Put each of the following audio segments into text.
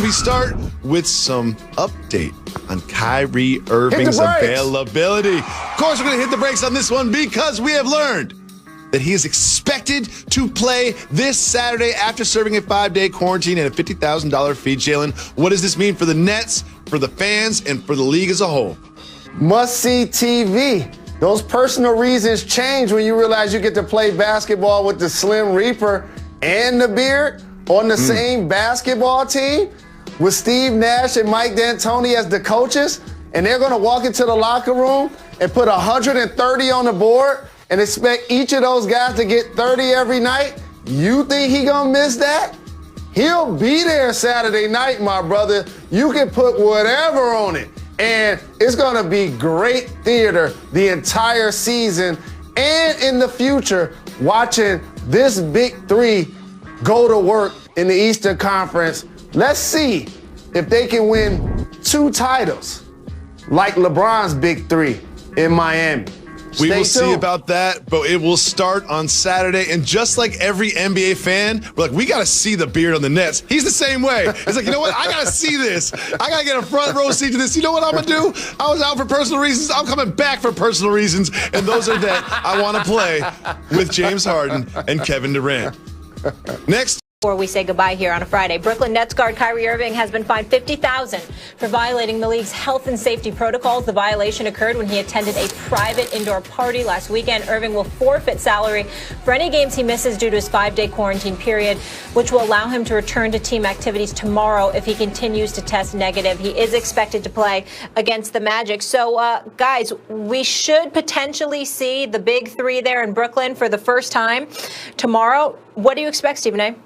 We start with some update on Kyrie Irving's availability. Of course, we're going to hit the brakes on this one because we have learned that he is expected to play this Saturday after serving a 5-day quarantine and a $50,000 fee. Jalen, what does this mean for the Nets, for the fans, and for the league as a whole? Must-see TV. Those personal reasons change when you realize you get to play basketball with the Slim Reaper and the Beard on the same basketball team with Steve Nash and Mike D'Antoni as the coaches, and they're going to walk into the locker room and put 130 on the board and expect each of those guys to get 30 every night. You think he going to miss that? He'll be there Saturday night, my brother. You can put whatever on it, and it's going to be great theater the entire season and in the future watching this big three go to work in the Eastern Conference. Let's see if they can win 2 titles like LeBron's big three in Miami. We will see about that, but it will start on Saturday. And just like every NBA fan, we're like, we got to see the Beard on the Nets. He's the same way. It's like, you know what? I got to see this. I got to get a front row seat to this. You know what I'm going to do? I was out for personal reasons. I'm coming back for personal reasons. And those are that I want to play with James Harden and Kevin Durant. Next. Before we say goodbye here on a Friday, Brooklyn Nets guard Kyrie Irving has been fined $50,000 for violating the league's health and safety protocols. The violation occurred when he attended a private indoor party last weekend. Irving will forfeit salary for any games he misses due to his 5-day quarantine period, which will allow him to return to team activities tomorrow if he continues to test negative. He is expected to play against the Magic. So, guys, we should potentially see the big three there in Brooklyn for the first time tomorrow. What do you expect, Stephen A.?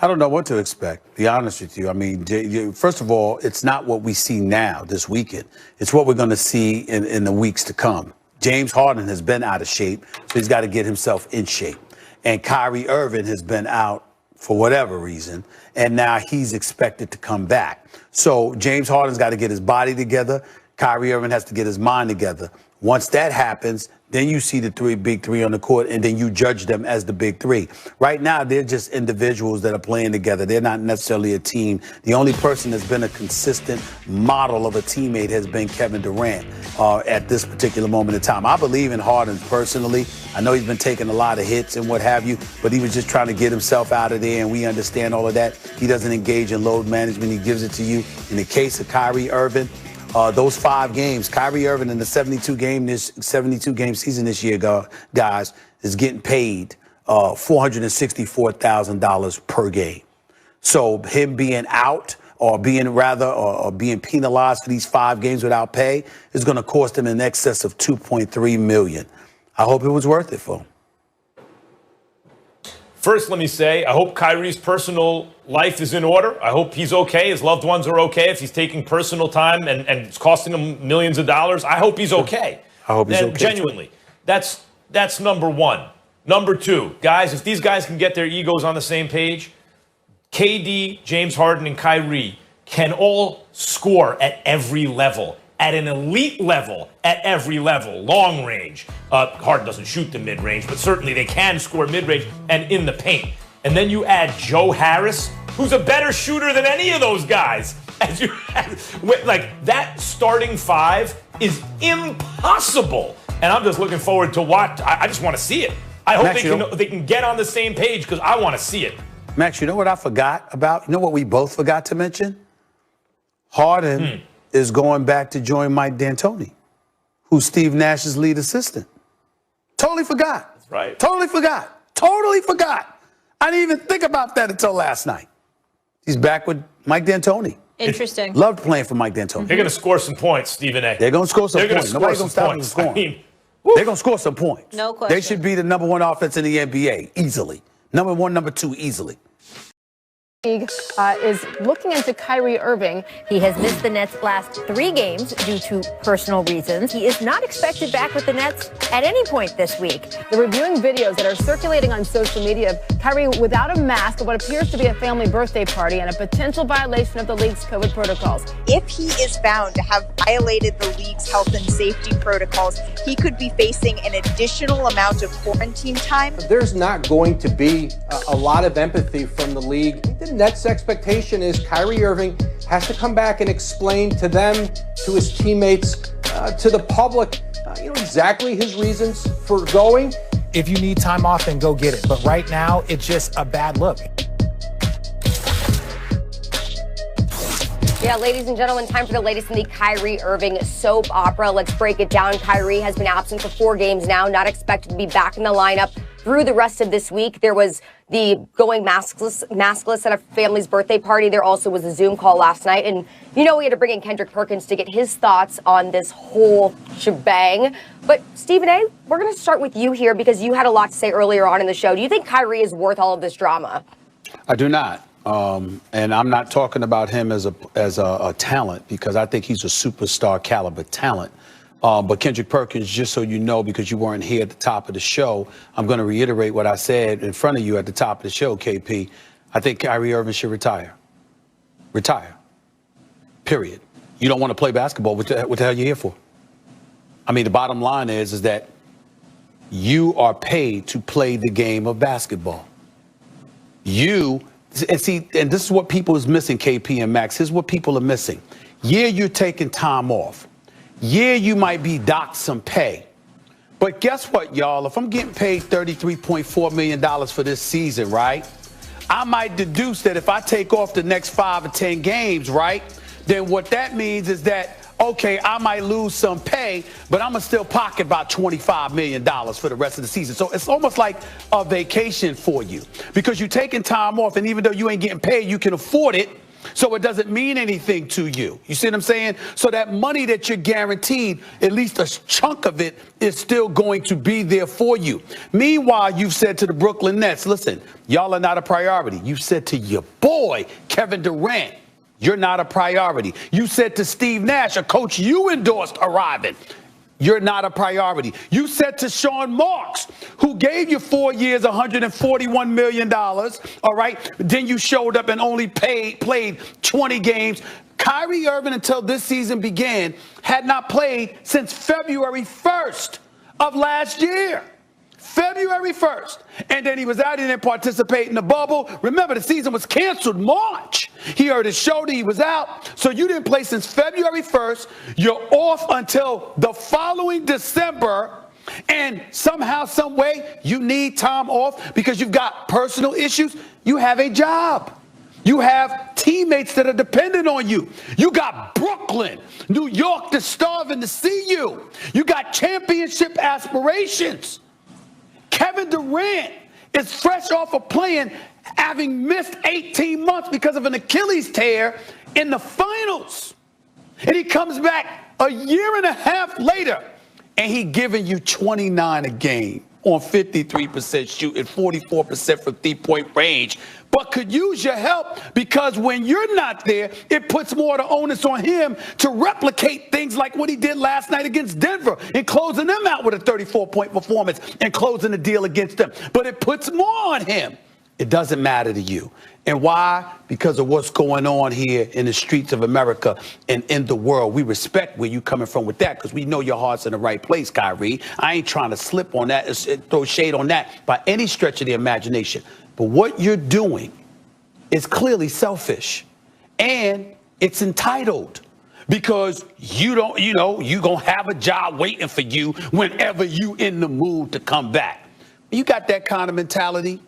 I don't know what to expect, to be honest with you. I mean, first of all, it's not what we see now this weekend. It's what we're going to see in the weeks to come. James Harden has been out of shape, so he's got to get himself in shape. And Kyrie Irving has been out for whatever reason, and now he's expected to come back. So James Harden's got to get his body together. Kyrie Irving has to get his mind together. Once that happens, then you see the big three on the court, and then you judge them as the big three. Right now, they're just individuals that are playing together. They're not necessarily a team. The only person that's been a consistent model of a teammate has been Kevin Durant at this particular moment in time. I believe in Harden personally. I know he's been taking a lot of hits and what have you, but he was just trying to get himself out of there, and we understand all of that. He doesn't engage in load management. He gives it to you. In the case of Kyrie Irving, those 5 games, Kyrie Irving in the 72-game season this year, guys, is getting paid $464,000 per game. So him being out or being penalized for these 5 games without pay is going to cost him in excess of $2.3 million. I hope it was worth it for him. First, let me say, I hope Kyrie's personal life is in order. I hope he's okay. His loved ones are okay. If he's taking personal time and it's costing him millions of dollars, I hope he's okay. I hope he's okay. Genuinely. That's number one. Number 2, guys, if these guys can get their egos on the same page, KD, James Harden, and Kyrie can all score at every level. At an elite level, at every level, long range. Harden doesn't shoot the mid-range, but certainly they can score mid-range and in the paint. And then you add Joe Harris, who's a better shooter than any of those guys. Like, that starting 5 is impossible. And I'm just looking forward to watch. I just want to see it. I hope Max, they can get on the same page because I want to see it. Max, you know what I forgot about? You know what we both forgot to mention? Harden is going back to join Mike D'Antoni, who's Steve Nash's lead assistant. Totally forgot. That's right. Totally forgot. Totally forgot. I didn't even think about that until last night. He's back with Mike D'Antoni. Interesting. Loved playing for Mike D'Antoni. They're going to score some points, Stephen A. They're going to score some points. Nobody's going to stop them from scoring. They're going to score some points. No question. They should be the number 1 offense in the NBA easily. Number 1, number 2 easily. League is looking into Kyrie Irving. He has missed the Nets' last 3 games due to personal reasons. He is not expected back with the Nets at any point this week. They're reviewing videos that are circulating on social media of Kyrie without a mask at what appears to be a family birthday party and a potential violation of the league's COVID protocols. If he is found to have violated the league's health and safety protocols, he could be facing an additional amount of quarantine time. There's not going to be a lot of empathy from the league. He didn't Nets' expectation is Kyrie Irving has to come back and explain to them, to his teammates, to the public, exactly his reasons for going. If you need time off, then go get it. But right now, it's just a bad look. Yeah, ladies and gentlemen, time for the latest in the Kyrie Irving soap opera. Let's break it down. Kyrie has been absent for 4 games now, not expected to be back in the lineup through the rest of this week. There was the going maskless at a family's birthday party. There also was a Zoom call last night. And, we had to bring in Kendrick Perkins to get his thoughts on this whole shebang. But, Stephen A., we're going to start with you here because you had a lot to say earlier on in the show. Do you think Kyrie is worth all of this drama? I do not. And I'm not talking about him as a talent because I think he's a superstar caliber talent. But Kendrick Perkins, just so you know, because you weren't here at the top of the show, I'm going to reiterate what I said in front of you at the top of the show, KP. I think Kyrie Irving should retire. Retire. Period. You don't want to play basketball. What the hell are you here for? I mean, the bottom line is that you are paid to play the game of basketball. And this is what people is missing, KP and Max. Here's what people are missing. Yeah, you're taking time off. Yeah, you might be docked some pay. But guess what, y'all? If I'm getting paid $33.4 million for this season, right, I might deduce that if I take off the next 5 or 10 games, right, then what that means is that, okay, I might lose some pay, but I'm going to still pocket about $25 million for the rest of the season. So it's almost like a vacation for you because you're taking time off, and even though you ain't getting paid, you can afford it. So it doesn't mean anything to you. You see what I'm saying? So that money that you're guaranteed, at least a chunk of it, is still going to be there for you. Meanwhile, you've said to the Brooklyn Nets, listen, y'all are not a priority. You said to your boy, Kevin Durant, you're not a priority. You said to Steve Nash, a coach you endorsed arriving, you're not a priority. You said to Sean Marks, who gave you 4 years, $141 million, all right? Then you showed up and only played 20 games. Kyrie Irving, until this season began, had not played since February 1st of last year. February 1st. And then he was out, he didn't participate in the bubble. Remember, the season was canceled March. He hurt his shoulder, he was out. So you didn't play since February 1st. You're off until the following December. And somehow, some way, you need time off because you've got personal issues. You have a job. You have teammates that are dependent on you. You got Brooklyn, New York that's starving to see you. You got championship aspirations. Kevin Durant is fresh off of playing, having missed 18 months because of an Achilles tear in the finals. And he comes back a year and a half later, and he giving you 29 a game on 53% shooting, 44% from three-point range. But could use your help because when you're not there, it puts more of the onus on him to replicate things like what he did last night against Denver and closing them out with a 34-point performance and closing the deal against them. But it puts more on him. It doesn't matter to you. And why? Because of what's going on here in the streets of America and in the world. We respect where you're coming from with that because we know your heart's in the right place, Kyrie. I ain't trying to slip on that, throw shade on that by any stretch of the imagination. But what you're doing is clearly selfish and it's entitled because you don't, you're going to have a job waiting for you whenever you in the mood to come back. You got that kind of mentality.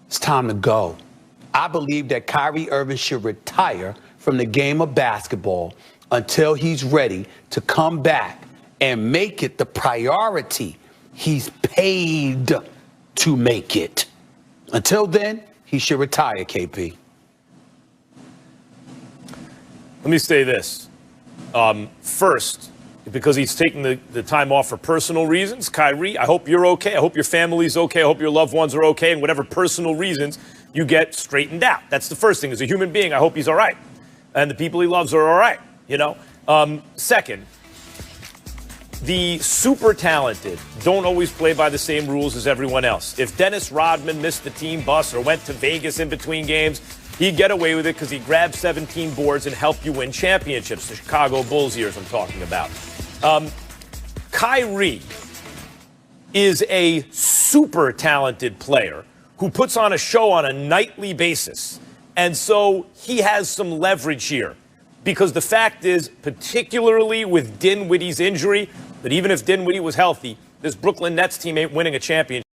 It's time to go. I believe that Kyrie Irving should retire from the game of basketball until he's ready to come back and make it the priority he's paid to make it. Until then, he should retire, KP. Let me say this. First, because he's taking the time off for personal reasons, Kyrie, I hope you're okay. I hope your family's okay. I hope your loved ones are okay. And whatever personal reasons, you get straightened out. That's the first thing. As a human being, I hope he's all right. And the people he loves are all right, Second, the super talented don't always play by the same rules as everyone else. If Dennis Rodman missed the team bus or went to Vegas in between games, he'd get away with it because he grabbed 17 boards and helped you win championships. The Chicago Bulls years I'm talking about. Kyrie is a super talented player who puts on a show on a nightly basis And so he has some leverage here. Because the fact is, particularly with Dinwiddie's injury, that even if Dinwiddie was healthy, this Brooklyn Nets team ain't winning a championship.